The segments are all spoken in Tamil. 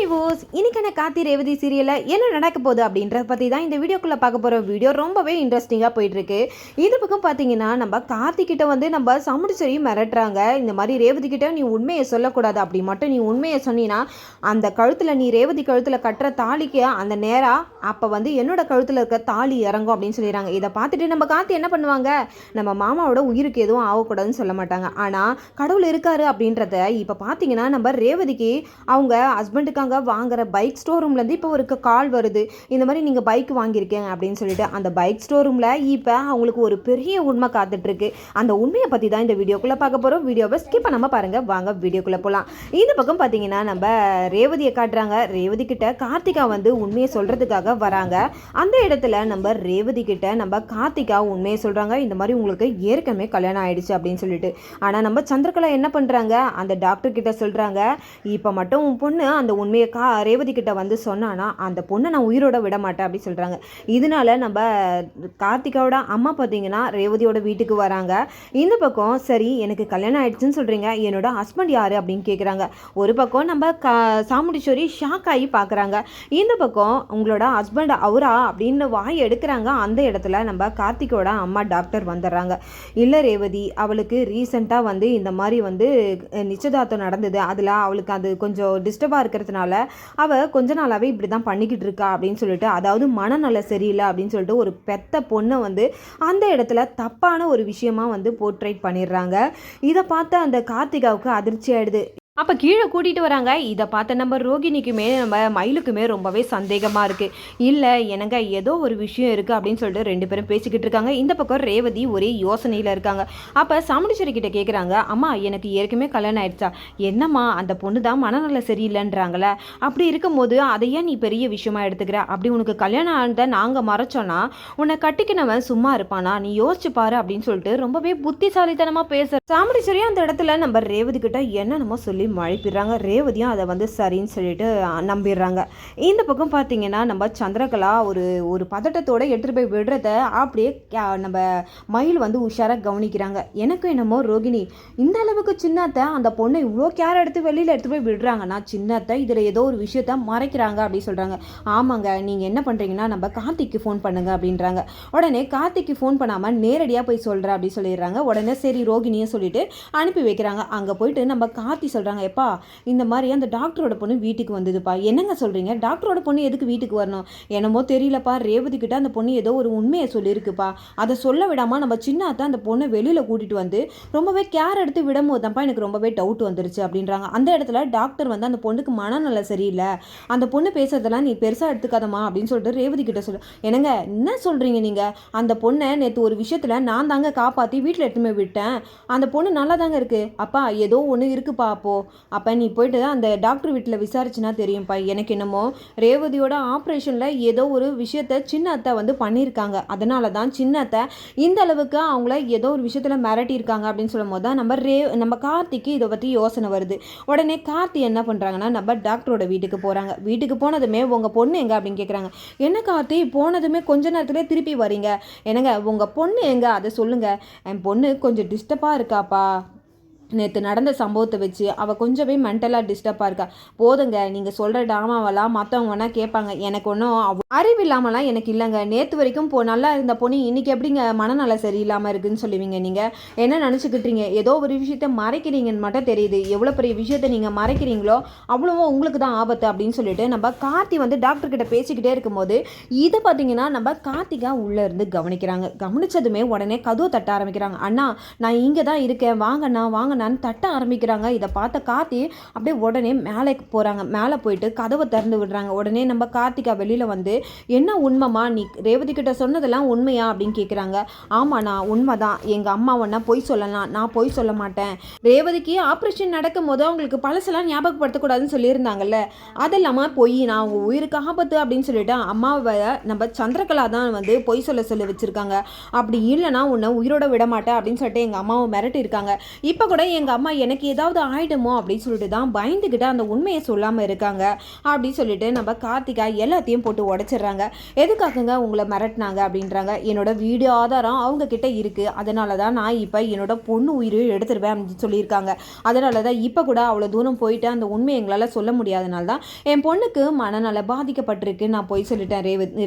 வியூவர்ஸ், இன்னைக்கான கார்த்தி ரேவதி சீரியல்ல என்ன நடக்க போகுது அப்படின்றத பற்றி தான் இந்த வீடியோக்குள்ளே பார்க்க போகிற வீடியோ ரொம்பவே இன்ட்ரெஸ்டிங்காக போயிட்டுருக்கு. இது பக்கம் பார்த்தீங்கன்னா நம்ம கார்த்திக்கிட்ட வந்து நம்ம சமுடிச்சரி மிரட்டுறாங்க. இந்த மாதிரி ரேவதி கிட்ட நீ உண்மையை சொல்லக்கூடாது, அப்படி மட்டும் நீ உண்மையை சொன்னீன்னா அந்த கழுத்தில் நீ ரேவதி கழுத்தில் கட்டுற தாலிக்கு அந்த நேரம் அப்போ வந்து என்னோட கழுத்தில் இருக்க தாலி இறங்கும் அப்படின்னு சொல்லிடுறாங்க. இதை பார்த்துட்டு நம்ம கார்த்தி என்ன பண்ணுவாங்க, நம்ம மாமாவோட உயிருக்கு எதுவும் ஆகக்கூடாதுன்னு சொல்ல மாட்டாங்க. ஆனால் கடவுள் இருக்காரு அப்படின்றத இப்போ பார்த்தீங்கன்னா நம்ம ரேவதிக்கு அவங்க ஹஸ்பண்டுக்காக வாங்குற பைக் ஸ்டோர் ரூம்லேருந்து இப்போ ஒரு கால் வருது. இந்த மாதிரி நீங்கள் பைக் வாங்கியிருக்கேங்க அப்படின்னு சொல்லிட்டு அந்த பைக் ஸ்டோர் ரூமில் இப்போ அவங்களுக்கு ஒரு பெரிய உண்மை காத்துட்ருக்கு. அந்த உண்மையை பற்றி தான் இந்த வீடியோக்குள்ளே பார்க்க போகிறோம். வீடியோவை ஸ்கிப் பண்ணாமல் பாருங்கள், வாங்க வீடியோக்குள்ளே போகலாம். இந்த பக்கம் பார்த்தீங்கன்னா நம்ம ரேவதியை காட்டுறாங்க. ரேவதி கிட்ட கார்த்திகா வந்து உண்மையை சொல்கிறதுக்காக வராங்க. அந்த இடத்துல நம்ம ரேவதி கிட்ட நம்ம கார்த்திகா உண்மையை சொல்கிறாங்க. இந்த மாதிரி உங்களுக்கு ஏற்கனவே கல்யாணம் ஆயிடுச்சு அப்படின்னு சொல்லிட்டு. ஆனால் நம்ம சந்திரகலா என்ன பண்ணுறாங்க, அந்த டாக்டர் கிட்ட சொல்கிறாங்க, இப்போ மட்டும் உன் பொண்ணு அந்த உண்மையை ரேவதி கிட்ட வந்து சொன்னானா அந்த பொண்ணை நான் உயிரோட விட மாட்டேன் அப்படி சொல்கிறாங்க. இதனால நம்ம கார்த்திகாவோட அம்மா பார்த்தீங்கன்னா ரேவதியோட வீட்டுக்கு வராங்க. இந்த பக்கம் சரி எனக்கு கல்யாணம் ஆயிடுச்சுன்னு சொல்கிறீங்க, என்னோட ஹஸ்பண்ட் யார் அப்படின்னு கேட்குறாங்க. ஒரு பக்கம் நம்ம சாமுண்டீஸ்வரி ஷாக் ஆகி பார்க்குறாங்க. இந்த பக்கம் உங்களோட ஹஸ்பண்ட் அவரா அப்படின்னு வாய் எடுக்கிறாங்க. அந்த இடத்துல நம்ம கார்த்திகோட அம்மா டாக்டர் வந்துடுறாங்க. இல்லை ரேவதி, அவளுக்கு ரீசெண்டாக வந்து இந்த மாதிரி வந்து நிச்சயதார்த்தம் நடந்தது, அதில் அவளுக்கு அது கொஞ்சம் டிஸ்டர்பாக இருக்கிறதுனால அவள் கொஞ்ச நாளாகவே இப்படி தான் பண்ணிக்கிட்டு இருக்கா அப்படின்னு சொல்லிட்டு, அதாவது மனநல சரியில்லை அப்படின்னு சொல்லிட்டு ஒரு பெத்த பொண்ணை வந்து அந்த இடத்துல தப்பான ஒரு விஷயமா வந்து போர்ட்ரேட் பண்ணிடுறாங்க. இதை பார்த்து அந்த கார்த்திகாவுக்கு அதிர்ச்சி ஆயிடுது. அப்போ கீழே கூட்டிகிட்டு வராங்க. இதை பார்த்த நம்ம ரோகிணிக்குமே நம்ம மயிலுக்குமே ரொம்பவே சந்தேகமாக இருக்குது. இல்லை எனக்கு ஏதோ ஒரு விஷயம் இருக்குது அப்படின்னு சொல்லிட்டு ரெண்டு பேரும் பேசிக்கிட்டு இருக்காங்க. இந்த பக்கம் ரேவதி ஒரே யோசனையில் இருக்காங்க. அப்போ சாமுண்டீஸ்வரி கிட்ட கேட்குறாங்க, அம்மா எனக்கு ஏற்கனவே கல்யாணம் ஆயிடுச்சா, என்னம்மா அந்த பொண்ணு தான் மனநல சரியில்லைன்றாங்களே, அப்படி இருக்கும்போது அதையே நீ பெரிய விஷயமா எடுத்துக்கிற, அப்படி உனக்கு கல்யாணம் ஆனதை நாங்கள் மறைச்சோன்னா உன்னை கட்டிக்கினவன் சும்மா இருப்பானா, நீ யோசிச்சு பாரு அப்படின்னு சொல்லிட்டு ரொம்பவே புத்திசாலித்தனமாக பேசுகிற சாமுண்டீஸ்வரி அந்த இடத்துல நம்ம ரேவதி கிட்ட என்னென்னமோ சொல்லி மழைப்பிடுறாங்க. ரேவதியும் அதை வந்து சரின்னு சொல்லிட்டு நம்பிடுறாங்க. இந்த பக்கம் பார்த்தீங்கன்னா நம்ம சந்திரகலா ஒரு பதட்டத்தோடு எடுத்துகிட்டு போய் விடுறத அப்படியே நம்ம மயில் வந்து உஷாராக கவனிக்கிறாங்க. எனக்கும் என்னமோ ரோகிணி இந்த அளவுக்கு சின்னத்தை அந்த பொண்ணை இவ்வளோ கேர் எடுத்து வெளியில் எடுத்து போய் விடுறாங்கன்னா சின்னத்தை இதில் ஏதோ ஒரு விஷயத்த மறைக்கிறாங்க அப்படி சொல்கிறாங்க. ஆமாங்க, நீங்கள் என்ன பண்ணுறீங்கன்னா நம்ம கார்த்திக்கு ஃபோன் பண்ணுங்க அப்படின்றாங்க. உடனே கார்த்திக்கு ஃபோன் பண்ணாமல் நேரடியாக போய் சொல்கிறேன் அப்படி சொல்லிடுறாங்க. உடனே சரி ரோகிணியும் சொல்லிட்டு அனுப்பி வைக்கிறாங்க. அங்கே போயிட்டு நம்ம கார்த்தி சொல்கிறாங்க, எப்பா இந்த மாதிரி அந்த டாக்டரோட பொண்ணு வீட்டுக்கு வந்ததுப்பா, என்னங்க சொல்கிறீங்க, டாக்டரோட பொண்ணு எதுக்கு வீட்டுக்கு வரணும், என்னமோ தெரியலப்பா, ரேவதி கிட்ட அந்த பொண்ணு ஏதோ ஒரு உண்மையை சொல்லியிருக்குப்பா, அதை சொல்ல விடாமல் நம்ம சின்னத்தை அந்த பொண்ணை வெளியில் கூட்டிகிட்டு வந்து ரொம்பவே கேர் எடுத்து விடும்போது தான்ப்பா எனக்கு ரொம்பவே டவுட் வந்துருச்சு அப்படின்றாங்க. அந்த இடத்துல டாக்டர் வந்து அந்த பொண்ணுக்கு மனநல சரியில்லை, அந்த பொண்ணு பேசுறதெல்லாம் நீ பெருசாக எடுத்துக்காதமா அப்படின்னு சொல்லிட்டு ரேவதி கிட்ட சொல்லு. என்னங்க என்ன சொல்கிறீங்க நீங்கள், அந்த பொண்ணை நேற்று ஒரு விஷயத்தில் நான் தாங்க காப்பாற்றி வீட்டில் எடுத்துமே விட்டேன், அந்த பொண்ணு நல்லா தாங்க இருக்குது, அப்பா ஏதோ ஒன்று இருக்குப்பா, அப்போ நீ போயிட்டு அந்த டாக்டர் வீட்டில் விசாரிச்சுனா தெரியும்ப்பா, எனக்கு என்னமோ ரேவதியோட ஆப்ரேஷனில் ஏதோ ஒரு விஷயத்த சின்ன அத்தை வந்து பண்ணியிருக்காங்க, அதனால தான் சின்ன அத்தை இந்த அளவுக்கு அவங்கள ஏதோ ஒரு விஷயத்தில் மிரட்டியிருக்காங்க அப்படின்னு சொல்லும் போது தான் நம்ம கார்த்திக்கு இதை பற்றி யோசனை வருது. உடனே கார்த்தி என்ன பண்ணுறாங்கன்னா நம்ம டாக்டரோட வீட்டுக்கு போகிறாங்க. வீட்டுக்கு போனதுமே உங்கள் பொண்ணு எங்கே அப்படின்னு கேட்குறாங்க. என்ன கார்த்தி போனதுமே கொஞ்ச நேரத்துலேயே திருப்பி வரீங்க, என்னங்க உங்கள் பொண்ணு எங்கே அதை சொல்லுங்கள், என் பொண்ணு கொஞ்சம் டிஸ்டர்பாக இருக்காப்பா, நேற்று நடந்த சம்பவத்தை வச்சு அவள் கொஞ்சமே மென்டலாக டிஸ்டர்பாக இருக்கா, போதுங்க நீங்கள் சொல்கிற டாமாவெல்லாம் மற்றவங்க வேணால் கேட்பாங்க, எனக்கு ஒன்றும் அறிவு இல்லாமலாம் எனக்கு இல்லைங்க, நேற்று வரைக்கும் நல்லா இருந்த பொண்ணு இன்றைக்கி எப்படிங்க மனநல சரியில்லாமல் இருக்குதுன்னு சொல்லுவீங்க, நீங்கள் என்ன நினச்சிக்கிட்டீங்க, ஏதோ ஒரு விஷயத்த மறைக்கிறீங்கன்னு மட்டும் தெரியுது, எவ்வளோ பெரிய விஷயத்த நீங்கள் மறைக்கிறீங்களோ அவ்வளவோ உங்களுக்கு தான் ஆபத்து அப்படின்னு சொல்லிட்டு நம்ம கார்த்தி வந்து டாக்டர்கிட்ட பேசிக்கிட்டே இருக்கும்போது இதை பார்த்தீங்கன்னா நம்ம கார்த்திகா உள்ளே இருந்து கவனிக்கிறாங்க. கவனித்ததுமே உடனே கதவு தட்ட ஆரம்பிக்கிறாங்க. அண்ணா நான் இங்கே தான் இருக்கேன், வாங்கண்ணா வாங்க தட்ட ஆரம்பிக்கிறாங்க. இதை பார்த்த கார்த்தி அப்படியே உடனே மேலே போகிறாங்க. மேலே போயிட்டு கதவை திறந்து விடுறாங்க. உடனே நம்ம கார்த்திகா வெளியில் வந்து என்ன உண்மைமா, நீ ரேவதி கிட்ட சொன்னதெல்லாம் உண்மையா அப்படின்னு கேட்குறாங்க. ஆமாண்ணா உண்மைதான், எங்கள் அம்மா ஒன்றா பொய் சொல்லலாம், நான் பொய் சொல்ல மாட்டேன், ரேவதிக்கு ஆப்ரேஷன் நடக்கும் போது அவங்களுக்கு பழசெல்லாம் ஞாபகப்படுத்தக்கூடாதுன்னு சொல்லியிருந்தாங்கல்ல, அதெல்லாமல் பொய், நான் அவங்க உயிருக்கு ஆபத்து அப்படின்னு சொல்லிட்டு அம்மாவை நம்ம சந்திரகலா தான் வந்து பொய் சொல்லி வச்சுருக்காங்க, அப்படி இல்லைனா உன்னை உயிரோட விட மாட்டேன் அப்படின்னு சொல்லிட்டு எங்கள் அம்மாவை மிரட்டி இருக்காங்க, இப்போ கூட எங்கள் அம்மா எனக்கு ஏதாவது ஆயிடுமோ அப்படின்னு சொல்லிட்டு தான் பயந்துக்கிட்டு அந்த உண்மையை சொல்லாமல் இருக்காங்க அப்படின்னு சொல்லிட்டு நம்ம கார்த்திகா எல்லாத்தையும் போட்டு உடச்சி உடைச்சிடுறாங்க. எதுக்காகங்க உங்களை மிரட்டினாங்க அப்படின்றாங்க. என்னோட வீடியோ ஆதாரம் அவங்க கிட்ட இருக்குது, அதனால தான் நான் இப்போ என்னோட பொண்ணு உயிரையும் எடுத்துருவேன் அப்படின்னு சொல்லியிருக்காங்க. அதனால தான் இப்போ கூட அவ்வளோ தூரம் போயிட்டு அந்த உண்மையை எங்களால் சொல்ல முடியாதனால தான் என் பொண்ணுக்கு மனநல பாதிக்கப்பட்டிருக்கு நான் போய் சொல்லிட்டேன்.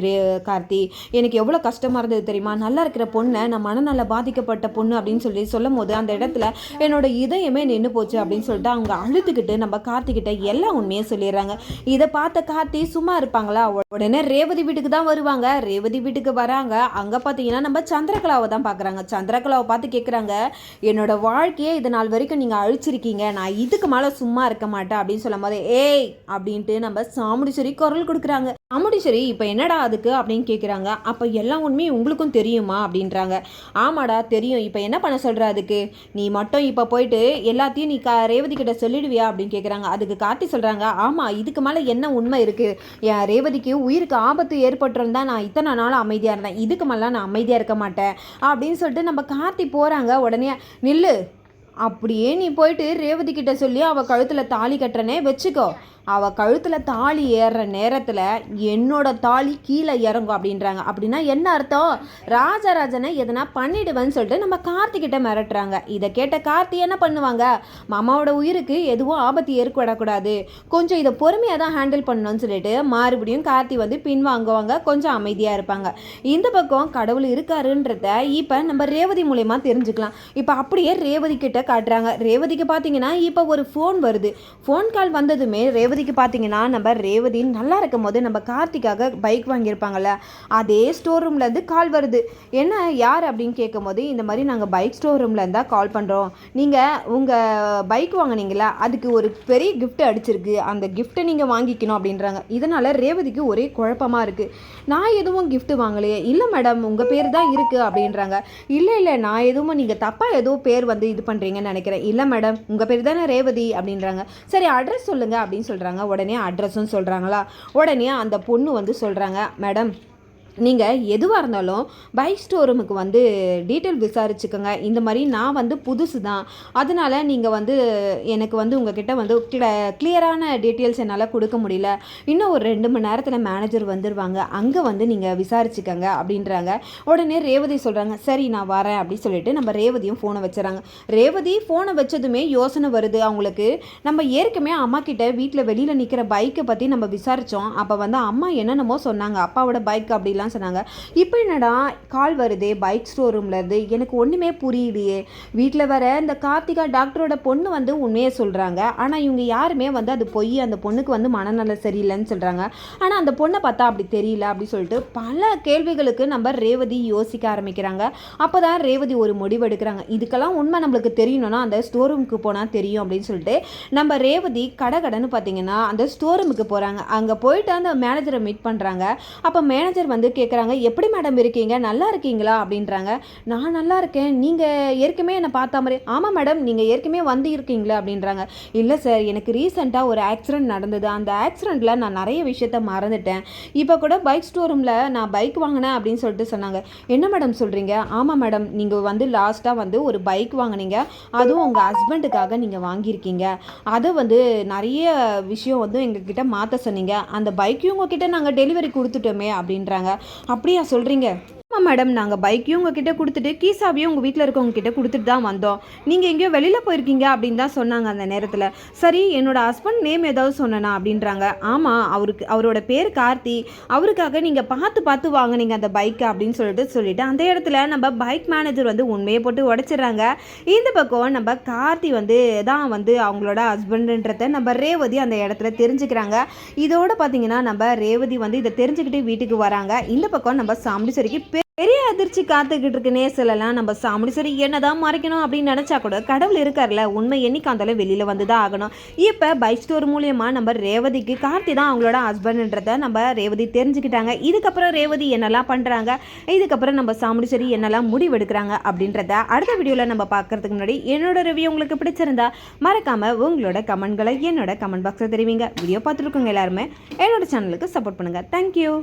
கார்த்தி, எனக்கு எவ்வளோ கஷ்டமாக இருந்தது தெரியுமா? நல்லா இருக்கிற பொண்ணை நான் மனநல பாதிக்கப்பட்ட பொண்ணு அப்படின்னு சொல்லும் போது அந்த இடத்துல என்னோட இதயமே நின்று போச்சு அப்படின்னு சொல்லிட்டு அவங்க அழுதுகிட்டு நம்ம கார்த்திகிட்ட எல்லா உண்மையும் சொல்லிடுறாங்க. இதை பார்த்த கார்த்தி சும்மா இருப்பாங்களா? உடனே ரேவதி வீட்டுக்கு தான் வருவாங்க. ரேவதி வீட்டுக்கு வராங்க. அங்கே பார்த்தீங்கன்னா நம்ம சந்திரகலாவை தான் பார்க்குறாங்க. சந்திரகலாவை பார்த்து கேட்குறாங்க, என்னோட வாழ்க்கையே இது நாள் வரைக்கும் நீங்கள் அழிச்சிருக்கீங்க, நான் இதுக்கு மேலே சும்மா இருக்க மாட்டேன் அப்படின்னு சொல்லும் போது ஏய் அப்படின்ட்டு நம்ம சாமுண்டீஸ்வரி குரல் கொடுக்குறாங்க. சாமுண்டீஸ்வரி இப்போ என்னடா அதுக்கு அப்படின்னு கேட்குறாங்க. அப்போ எல்லா உண்மையும் உங்களுக்கும் தெரியுமா அப்படின்றாங்க. ஆமாடா தெரியும், இப்போ என்ன பண்ண சொல்கிற? அதுக்கு நீ மட்டும் இப்போ போயிட்டு எல்லாத்தையும் நீ ரேவதி கிட்ட சொல்லிடுவியா அப்படின்னு கேட்குறாங்க. அதுக்கு கார்த்தி சொல்கிறாங்க, ஆமாம் இதுக்கு மேலே என்ன உண்மை இருக்குது? என் ரேவதிக்கு உயிருக்கு ஆபத்து ஏற்பட்டிருந்தா நான் இத்தனை நாள் அமைதியாக இருந்தேன், இதுக்கு மேலே நான் அமைதியாக இருக்க மாட்டேன் அப்படின்னு சொல்லிட்டு நம்ம கார்த்தி போகிறாங்க. உடனே நில்லு, அப்படியே நீ போயிட்டு ரேவதி கிட்ட சொல்லி அவள் கழுத்தில் தாலி கட்டுறனே வச்சுக்கோ, அவள் கழுத்தில் தாலி ஏறுற நேரத்தில் என்னோட தாலி கீழே இறங்கும் அப்படின்றாங்க. அப்படின்னா என்ன அர்த்தம்? ராஜராஜனை எதனா பண்ணிடுவேன்னு சொல்லிட்டு நம்ம கார்த்திகிட்ட மிரட்டுறாங்க. இதை கேட்ட கார்த்தி என்ன பண்ணுவாங்க? மாமாவோட உயிருக்கு எதுவும் ஆபத்து ஏற்படக்கூடாது, கொஞ்சம் இதை பொறுமையாக தான் ஹேண்டில் பண்ணணும்னு சொல்லிட்டு மறுபடியும் கார்த்தி வந்து பின்வாங்குவாங்க, கொஞ்சம் அமைதியாக இருப்பாங்க. இந்த பக்கம் கடவுள் இருக்காருன்றத இப்போ நம்ம ரேவதி மூலயமா தெரிஞ்சுக்கலாம். இப்போ அப்படியே ரேவதி கிட்ட காட்டுறாங்க. ரேவதிக்கு பார்த்தீங்கன்னா இப்போ ஒரு ஃபோன் வருது. ஃபோன் கால் வந்ததுமே ரேவதிக்கு பார்த்தீங்கன்னா நம்ம ரேவதி நல்லா இருக்கும் போது நம்ம கார்த்திக்காக பைக் வாங்கியிருப்பாங்கள்ல, அதே ஸ்டோர் ரூம்லேருந்து கால் வருது. என்ன யார் அப்படின்னு கேட்கும் போது, இந்த மாதிரி நாங்கள் பைக் ஸ்டோர் ரூம்லேருந்தா கால் பண்ணுறோம், நீங்கள் உங்கள் பைக் வாங்கினீங்களா, அதுக்கு ஒரு பெரிய கிஃப்ட் அடிச்சிருக்கு, அந்த கிஃப்ட்டை நீங்கள் வாங்கிக்கணும் அப்படின்றாங்க. இதனால் ரேவதிக்கு ஒரே குழப்பமாக இருக்குது. நான் எதுவும் கிஃப்ட் வாங்கலையே. இல்லை மேடம் உங்கள் பேர் தான் இருக்குது அப்படின்றாங்க. இல்லை நான் எதுவும் நீங்கள் தப்பாக ஏதோ பேர் வந்து இது பண்ணுறீங்கன்னு நினைக்கிறேன். இல்லை மேடம் உங்கள் பேர் தானே ரேவதி அப்படின்றாங்க. சரி அட்ரஸ் சொல்லுங்கள் அப்படின்னு சொல்கிறாங்க. உடனே அட்ரஸும் சொல்கிறாங்களா? உடனே அந்த பொண்ணு வந்து சொல்கிறாங்க, மேடம் நீங்கள் எதுவாக இருந்தாலும் பைக் ஸ்டோரூமுக்கு வந்து டீட்டெயில் விசாரிச்சுக்கோங்க, இந்த மாதிரி நான் வந்து புதுசு தான், அதனால் நீங்கள் வந்து எனக்கு வந்து உங்ககிட்ட வந்து கிளியரான டீட்டெயில்ஸ் என்னால் கொடுக்க முடியல, இன்னும் ஒரு 2 மணி நேரத்தில் மேனேஜர் வந்துடுவாங்க, அங்கே வந்து நீங்கள் விசாரிச்சுக்கோங்க அப்படின்றாங்க. உடனே ரேவதி சொல்கிறாங்க, சரி நான் வரேன் அப்படின்னு சொல்லிட்டு நம்ம ரேவதியும் ஃபோனை வச்சுறாங்க. ரேவதி ஃபோனை வச்சதுமே யோசனை வருது அவங்களுக்கு, நம்ம ஏற்கனவே அம்மா கிட்ட வீட்டில் வெளியில் நிற்கிற பைக்கை பற்றி நம்ம விசாரித்தோம், அப்போ வந்து அம்மா என்னென்னமோ சொன்னாங்க, அப்பாவோட பைக் அப்படிலாம் சொன்னாங்க. இப்போ என்னடா கால் வருதே பைக் ஸ்டோர் ரூம்ல இருந்து, எனக்கு ஒண்ணுமே புரியலையே. வீட்டில் வர இந்த கார்த்திகா டாக்டரோட பொண்ணு வந்து உண்மையை சொல்றாங்க, ஆனா இவங்க யாருமே வந்து அது பொய், அந்த பொண்ணுக்கு வந்து மனநல சரியில்லைன்னு சொல்றாங்க, ஆனா அந்த பொண்ணை பார்த்தா அப்படி தெரியல அப்படி சொல்லிட்டு பல கேள்விகளுக்கு நம்ம ரேவதி யோசிக்க ஆரம்பிக்கிறாங்க. அப்போதான் ரேவதி ஒரு முடிவு எடுக்கிறாங்க. இதுக்கெல்லாம் உண்மை நம்மளுக்கு தெரியணும்னா அந்த ஸ்டோர் ரூமுக்கு போனால் தெரியும் அப்படின்னு சொல்லிட்டு நம்ம ரேவதி கடன்னு பார்த்தீங்கன்னா அந்த ஸ்டோர் ரூமுக்கு போகிறாங்க. அங்கே போயிட்டு அந்த மேனேஜரை மீட் பண்ணுறாங்க. அப்போ மேனேஜர் வந்து கேட்குறாங்க, எப்படி மேடம் இருக்கீங்க, நல்லா இருக்கீங்களா அப்படின்றாங்க. நான் நல்லா இருக்கேன், நீங்கள் ஏற்கனவே என்னை பார்த்தா மாதிரி. ஆமாம் மேடம் நீங்கள் ஏற்கனவே வந்து இருக்கீங்களா அப்படின்றாங்க. இல்லை சார் எனக்கு ரீசெண்டாக ஒரு ஆக்சிடென்ட் நடந்தது, அந்த ஆக்சிடெண்ட்டில் நான் நிறைய விஷயத்த மறந்துட்டேன், இப்போ கூட பைக் ஸ்டோர் ரூமில் நான் பைக் வாங்கினேன் அப்படின்னு சொல்லிட்டு சொன்னாங்க. என்ன மேடம் சொல்கிறீங்க? ஆமாம் மேடம் நீங்கள் வந்து லாஸ்ட்டாக வந்து ஒரு பைக் வாங்கினீங்க, அதுவும் உங்கள் ஹஸ்பண்டுக்காக நீங்கள் வாங்கியிருக்கீங்க, அதை வந்து நிறைய விஷயம் வந்து எங்ககிட்ட மாற்ற சொன்னீங்க, அந்த பைக்கையும் உங்ககிட்ட நாங்கள் டெலிவரி கொடுத்துட்டோமே அப்படின்றாங்க. அப்படியா சொல்கிறீங்க? ஆமாம் மேடம் நாங்கள் பைக்கையும் உங்ககிட்ட கொடுத்துட்டு கீசாவையும் உங்கள் வீட்டில் இருக்கவங்க கிட்ட கொடுத்துட்டு தான் வந்தோம், நீங்கள் எங்கேயோ வெளியில் போயிருக்கீங்க அப்படின்னு தான் சொன்னாங்க அந்த நேரத்தில். சரி என்னோட ஹஸ்பண்ட் நேம் ஏதாவது சொன்னேனா அப்படின்றாங்க. ஆமாம் அவரோட பேர் கார்த்தி, அவருக்காக நீங்கள் பார்த்து வாங்கினீங்க அந்த பைக்கை அப்படின்னு சொல்லிட்டு அந்த இடத்துல நம்ம பைக் மேனேஜர் வந்து உண்மையை போட்டு உடைச்சிடுறாங்க. இந்த பக்கம் நம்ம கார்த்தி வந்து தான் வந்து அவங்களோட ஹஸ்பண்டுன்றதை நம்ம ரேவதி அந்த இடத்துல தெரிஞ்சுக்கிறாங்க. இதோட பார்த்தீங்கன்னா நம்ம ரேவதி வந்து இதை தெரிஞ்சுக்கிட்டு வீட்டுக்கு வராங்க. இந்த பக்கம் நம்ம சாமுண்டீஸ்வரிக்கு பெரிய அதிர்ச்சி காத்துக்கிட்டு இருக்குன்னே சொல்லலாம். நம்ம சாமுண்டீஸ்வரி என்னதான் மறைக்கணும் அப்படின்னு நினச்சா கூட கடவுள் இருக்கார்ல, உண்மை என்னைக்கு அந்தாலும் வெளியில் வந்து தான் ஆகணும். இப்போ பைக் ஸ்டோர் மூலியமாக நம்ம ரேவதிக்கு கார்த்தி தான் அவங்களோட ஹஸ்பண்ட்ன்றதை நம்ம ரேவதி தெரிஞ்சுக்கிட்டாங்க. இதுக்கப்புறம் ரேவதி என்னெல்லாம் பண்ணுறாங்க, இதுக்கப்புறம் நம்ம சாமுண்டீஸ்வரி என்னெல்லாம் முடிவெடுக்கிறாங்க அப்படின்றத அடுத்த வீடியோவில் நம்ம பார்க்கறதுக்கு முன்னாடி என்னோட ரிவ்யூ உங்களுக்கு பிடிச்சிருந்தா மறக்காமல் உங்களோட கமெண்ட்களை என்னோட கமெண்ட் பாக்ஸில் தெரிவிங்க. வீடியோ பார்த்துருக்கோங்க எல்லாருமே என்னோட சேனலுக்கு சப்போர்ட் பண்ணுங்கள். தேங்க்யூ.